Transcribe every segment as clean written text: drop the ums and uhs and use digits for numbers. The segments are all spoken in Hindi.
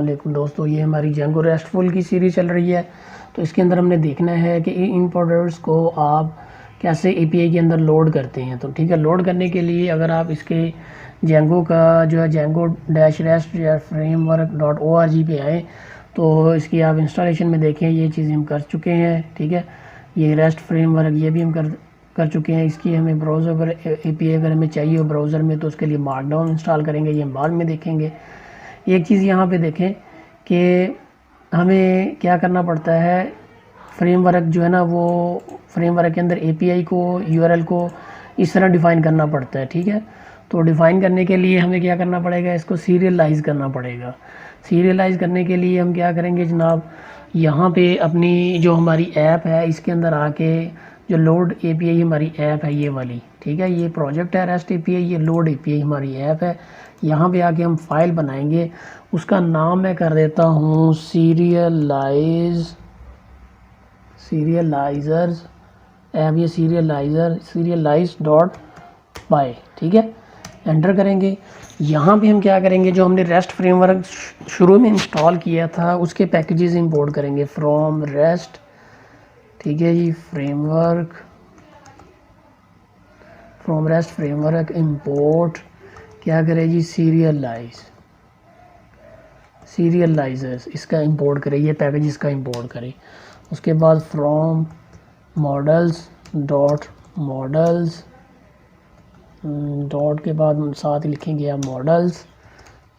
वालेकुम दोस्तों, ये हमारी जेंगो रेस्टफुल की सीरीज़ चल रही है। तो इसके अंदर हमने देखना है कि इन प्रोडक्ट्स को आप कैसे एपीआई के अंदर लोड करते हैं। तो ठीक है, लोड करने के लिए अगर आप इसके जेंगो का जो है जेंगो डैश रेस्ट framework.org पे आए तो इसकी आप इंस्टॉलेशन में देखें, ये चीज़ें हम कर चुके हैं। ठीक है, ये रेस्ट फ्रेमवर्क ये भी हम कर चुके हैं। इसकी हमें ब्राउज़र पर एपीआई अगर हमें चाहिए हो ब्राउज़र में तो उसके लिए मार्कडाउन इंस्टॉल करेंगे, ये हम बाद में देखेंगे। एक चीज़ यहाँ पे देखें कि हमें क्या करना पड़ता है, फ्रेमवर्क जो है ना वो फ्रेमवर्क के अंदर एपीआई को यूआरएल को इस तरह डिफ़ाइन करना पड़ता है। ठीक है, तो डिफ़ाइन करने के लिए हमें क्या करना पड़ेगा, इसको सीरियलाइज़ करना पड़ेगा। सीरियलाइज़ करने के लिए हम क्या करेंगे जनाब, यहाँ पे अपनी जो हमारी ऐप है इसके अंदर आके जो लोड एपीआई हमारी ऐप है ये वाली, ठीक है, ये प्रोजेक्ट है रेस्ट एपीआई, ये लोड एपीआई हमारी ऐप है। यहाँ पे आके हम फाइल बनाएंगे, उसका नाम मैं कर देता हूँ सीरियलाइजर्स ऐप, ये सीरियलाइज.py। ठीक है, एंटर करेंगे। यहाँ पे हम क्या करेंगे, जो हमने रेस्ट फ्रेमवर्क शुरू में इंस्टॉल किया था उसके पैकेजेस इंपोर्ट करेंगे फ्रॉम रेस्ट। ठीक है जी, फ्रॉम रेस्ट फ्रेमवर्क इंपोर्ट क्या करें जी, सीरियलाइजर्स इसका इंपोर्ट करें, ये पैकेज इसका इंपोर्ट करें। उसके बाद फ्रॉम मॉडल्स डॉट के बाद साथ ही लिखेंगे आप मॉडल्स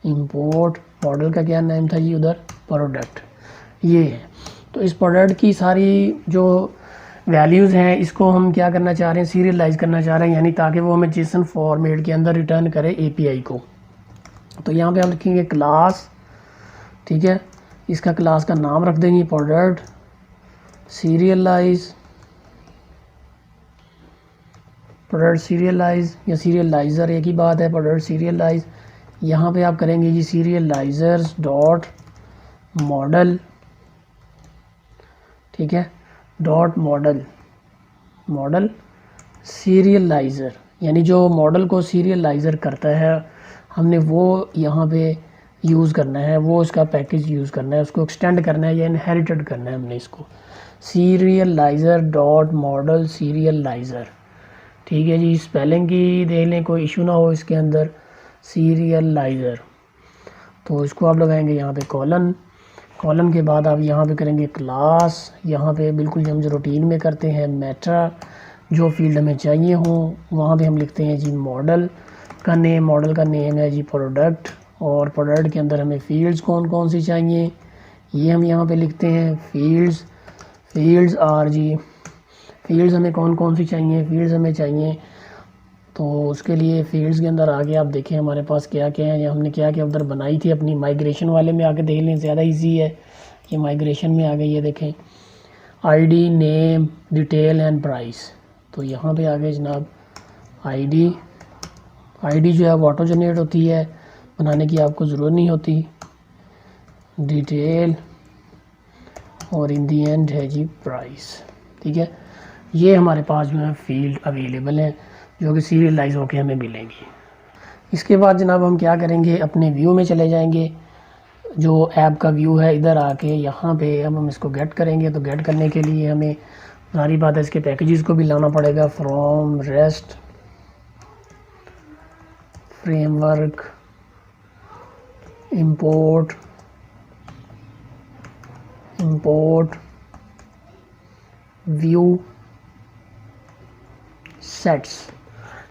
इंपोर्ट, मॉडल का क्या नाम था जी उधर, प्रोडक्ट, ये है। तो इस प्रोडक्ट की सारी जो वैल्यूज़ हैं इसको हम क्या करना चाह रहे हैं, सीरियलाइज़ करना चाह रहे हैं, यानी ताकि वो हमें जेसन फॉर्मेट के अंदर रिटर्न करे एपीआई को। तो यहाँ पे हम लिखेंगे क्लास। ठीक है, इसका क्लास का नाम रख देंगे प्रोडक्ट सीरियलाइज या सीरियलाइज़र एक ही बात है, प्रोडक्ट सीरियलाइज। यहाँ पे आप करेंगे जी सीरियलाइजर्स डॉट मॉडल। ठीक है, डॉट मॉडल सीरियलाइज़र, यानी जो मॉडल को सीरियलाइज़र करता है हमने वो यहाँ पे यूज़ करना है, वो इसका पैकेज यूज़ करना है, उसको एक्सटेंड करना है या इनहेरिटेड करना है हमने इसको, सीरियलाइज़र डॉट मॉडल सीरियलाइज़र। ठीक है जी, स्पेलिंग की देख लें, कोई इशू ना हो इसके अंदर, सीरियलाइज़र। तो इसको आप लगाएंगे यहाँ पे कॉलन के बाद आप यहाँ पे करेंगे क्लास, यहाँ पे बिल्कुल हम जो रूटीन में करते हैं मेटा, जो फील्ड हमें चाहिए हो वहाँ पे हम लिखते हैं जी मॉडल का नेम है जी प्रोडक्ट, और प्रोडक्ट के अंदर हमें फील्ड्स कौन कौन सी चाहिए ये हम यहाँ पे लिखते हैं फील्ड्स हमें कौन कौन सी चाहिए, फील्ड्स हमें चाहिए। तो उसके लिए फील्ड्स के अंदर आगे आप देखें हमारे पास क्या क्या है, या हमने क्या क्या उधर बनाई थी अपनी माइग्रेशन वाले में आके देख लें, ज़्यादा इजी है। ये माइग्रेशन में आ गई, ये देखें ID name detail and price. तो यहाँ पे आगे जनाब आईडी जो है वो ऑटो जनरेट होती है, बनाने की आपको ज़रूरत नहीं होती, डिटेल और इन दी एंड है जी प्राइस। ठीक है, ये हमारे पास जो है फील्ड अवेलेबल है जो कि सीरियलाइज होकर हमें मिलेंगी। इसके बाद जनाब हम क्या करेंगे, अपने व्यू में चले जाएंगे, जो ऐप का व्यू है इधर आके यहाँ पे हम इसको गेट करेंगे। तो गेट करने के लिए हमें सारी बात है इसके पैकेजेस को भी लाना पड़ेगा, from rest framework import view sets.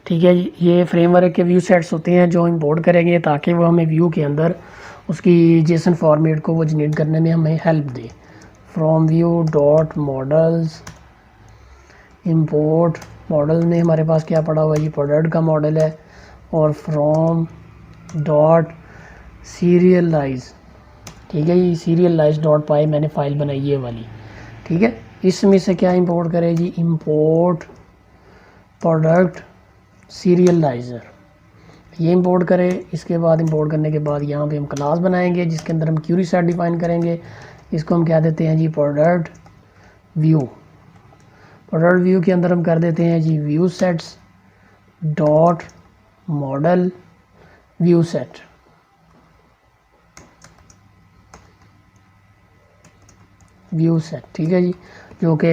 ठीक है, ये फ्रेमवर्क के व्यू सेट्स होते हैं जो इंपोर्ट करेंगे ताकि वो हमें व्यू के अंदर उसकी जेसन फॉर्मेट को वो जनरेट करने में हमें help they. From view dot models import, model में हमारे पास क्या पड़ा हुआ है, ये प्रोडक्ट का मॉडल है, और फ्रॉम डॉट सीरियलाइज। ठीक है, ये सीरियलाइज.py मैंने फ़ाइल बनाई ये वाली। ठीक है, इसमें से क्या इंपोर्ट करें जी, इंपोर्ट प्रोडक्ट सीरियलाइज़र, ये इंपोर्ट करें। इसके बाद इंपोर्ट करने के बाद यहाँ पे हम क्लास बनाएंगे जिसके अंदर हम क्यूरी सेट डिफाइन करेंगे। इसको हम क्या देते हैं जी प्रोडक्ट व्यू के अंदर हम कर देते हैं जी view sets dot model view set. View set, ठीक है जी, जो कि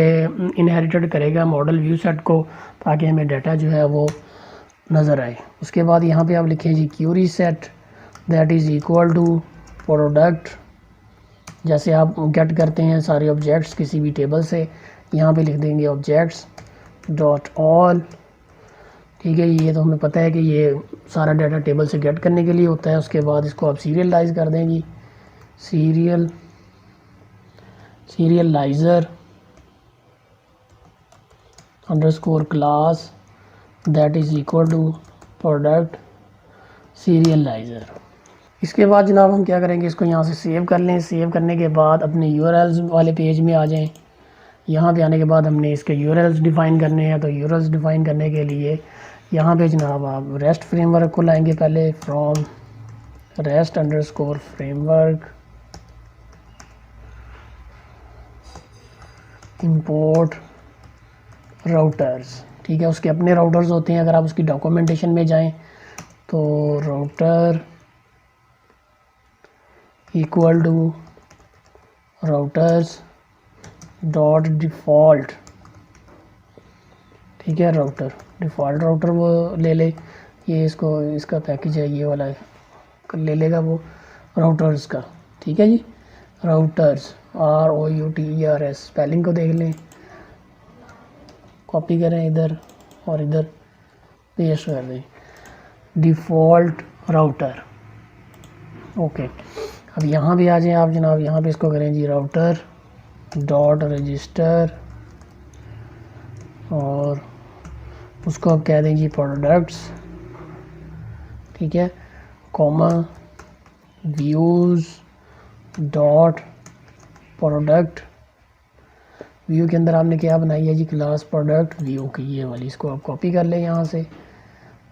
इनहेरिटेड करेगा मॉडल व्यू सेट को ताकि हमें डाटा जो है वो नज़र आए। उसके बाद यहाँ पे आप लिखें जी query set that is equal to product, जैसे आप गेट करते हैं सारे ऑब्जेक्ट्स किसी भी टेबल से, यहाँ पे लिख देंगे ऑब्जेक्ट्स डॉट ऑल, ठीक है। ये तो हमें पता है कि ये सारा डाटा टेबल से गेट करने के लिए होता है। उसके बाद इसको आप सीरियलाइज कर देंगी, serializer underscore class that is equal to product serializer. इसके बाद जनाब हम क्या करेंगे, इसको यहाँ से सेव कर लें। सेव करने के बाद अपने यूआरएल्स वाले पेज में आ जाएं। यहाँ पे आने के बाद हमने इसके यूआरएल्स डिफ़ाइन करने हैं। तो यूआरएल्स डिफ़ाइन करने के लिए यहाँ पे जनाब आप रेस्ट फ्रेमवर्क को लाएंगे पहले, from rest underscore framework import routers, ठीक है। उसके अपने राउटर्स होते हैं, अगर आप उसकी डॉक्यूमेंटेशन में जाएं तो router equal to routers dot default, ठीक है। राउटर डिफ़ॉल्ट राउटर वो ले ले, ये इसको इसका पैकेज है ये वाला ले लेगा वो राउटर्स का, ठीक है जी। राउटर्स ROUTERS, स्पेलिंग को देख लें, कॉपी करें इधर और इधर पेस्ट कर दें, डिफ़ॉल्ट राउटर, ओके। अब यहाँ भी आ जाएं आप जनाब, यहाँ पे इसको करें जी राउटर डॉट रजिस्टर और उसको आप कह दें जी प्रोडक्ट्स, ठीक है, comma views dot product. View के अंदर आपने क्या बनाई है जी, क्लास प्रोडक्ट व्यू की, ये वाली। इसको आप कॉपी कर लें यहाँ से,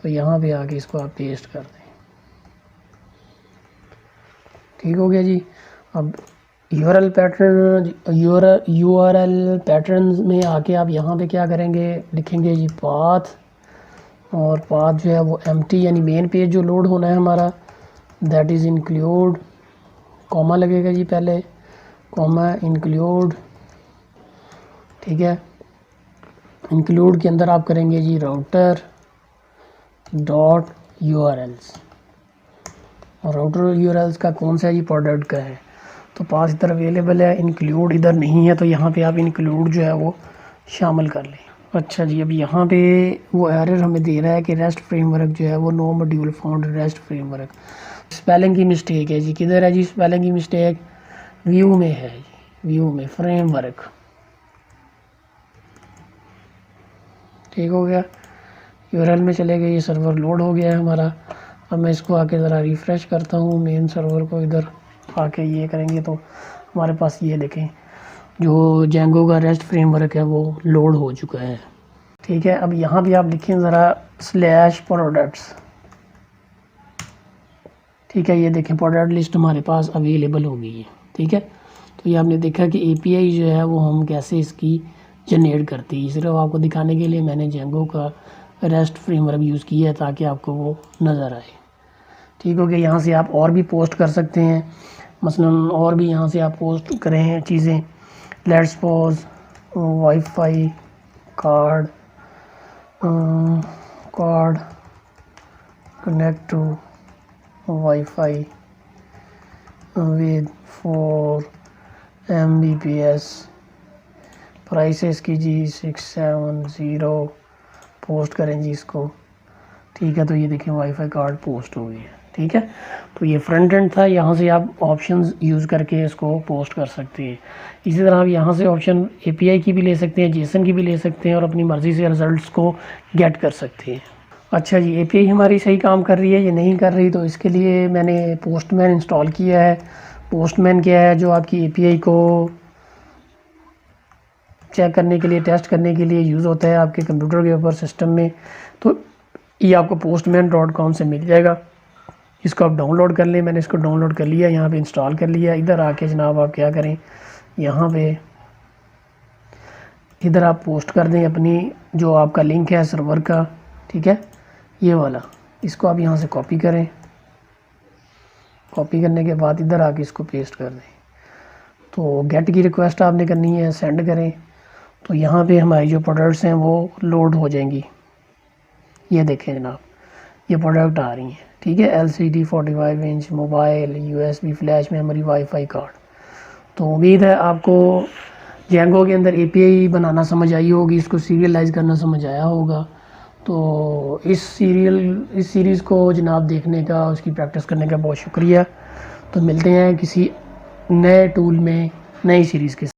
तो यहाँ पे आके इसको आप पेस्ट कर दें, ठीक हो गया जी। अब यूआरएल पैटर्न में आके आप यहाँ पे क्या करेंगे, लिखेंगे जी पाथ, और पाथ जो है वो एम्प्टी यानी मेन पेज जो लोड होना है हमारा, दैट इज़ इंक्लूड, कॉमा लगेगा जी पहले, कॉमा इंक्लूड, ठीक है। इंक्लूड के अंदर आप करेंगे जी राउटर डॉट यूआरएल्स, और राउटर यूआरएल्स का कौन सा जी, प्रोडक्ट का है, तो पास इधर अवेलेबल है, इंक्लूड इधर नहीं है, तो यहाँ पे आप इंक्लूड जो है वो शामिल कर लें। अच्छा जी, अब यहाँ पे वो एरर हमें दे रहा है कि रेस्ट फ्रेमवर्क जो है वो no module found rest framework, spelling की मिस्टेक है जी। किधर है जी स्पेलिंग की मिस्टेक, व्यू में है जी, व्यू में फ्रेमवर्क, ठीक हो गया। यूआरएल में चले गए, ये सर्वर लोड हो गया है हमारा। अब मैं इसको आके ज़रा रिफ़्रेश करता हूँ मेन सर्वर को, इधर आके ये करेंगे तो हमारे पास ये देखें जो जेंगो का रेस्ट फ्रेमवर्क है वो लोड हो चुका है, ठीक है। अब यहाँ भी आप लिखें ज़रा स्लैश प्रोडक्ट्स, ठीक है। ये देखें प्रोडक्ट लिस्ट हमारे पास अवेलेबल हो गई है, ठीक है। तो ये आपने देखा कि API जो है वो हम कैसे इसकी जनरेट करते हैं। सिर्फ आपको दिखाने के लिए मैंने जेंगो का रेस्ट फ्रेमवर्क यूज़ किया है ताकि आपको वो नज़र आए, ठीक हो गया। यहाँ से आप और भी पोस्ट कर सकते हैं, मसलन और भी यहाँ से आप पोस्ट करें चीज़ें, let's suppose wifi card connect to wifi with 4 Mbps, prices की जी 670, पोस्ट करें जी इसको, ठीक है। तो ये देखें वाईफाई कार्ड पोस्ट हो गई है, ठीक है। तो ये फ्रंट एंड था, यहाँ से आप ऑप्शंस यूज़ करके इसको पोस्ट कर सकते हैं। इसी तरह आप यहाँ से ऑप्शन API की भी ले सकते हैं, जेसन की भी ले सकते हैं, और अपनी मर्ज़ी से रिज़ल्ट्स को गेट कर सकते हैं। अच्छा जी, API हमारी सही काम कर रही है ये नहीं कर रही, तो इसके लिए मैंने पोस्टमैन इंस्टॉल किया है। पोस्टमैन क्या है, जो आपकी API को चेक करने के लिए, टेस्ट करने के लिए यूज़ होता है आपके कंप्यूटर के ऊपर सिस्टम में। तो ये आपको postman.com से मिल जाएगा, इसको आप डाउनलोड कर लें। मैंने इसको डाउनलोड कर लिया, यहाँ पे इंस्टॉल कर लिया। इधर आके जनाब आप क्या करें, यहाँ पे इधर आप पोस्ट कर दें अपनी जो आपका लिंक है सर्वर का, ठीक है, ये वाला। इसको आप यहाँ से कॉपी करें, कॉपी करने के बाद इधर आके इसको पेस्ट कर दें। तो गेट की रिक्वेस्ट आपने करनी है, सेंड करें। तो यहाँ पे हमारी जो प्रोडक्ट्स हैं वो लोड हो जाएंगी। ये देखें जनाब, ये प्रोडक्ट आ रही हैं, ठीक है। LCD 45 inch, mobile, USB flash memory, wifi card. तो उम्मीद है आपको जेंगो के अंदर API बनाना समझ आई होगी, इसको सीरियलाइज़ करना समझ आया होगा। तो इस सीरीज़ को जनाब देखने का, उसकी प्रैक्टिस करने का बहुत शुक्रिया। तो मिलते हैं किसी नए टूल में, नई सीरीज़ के साथ।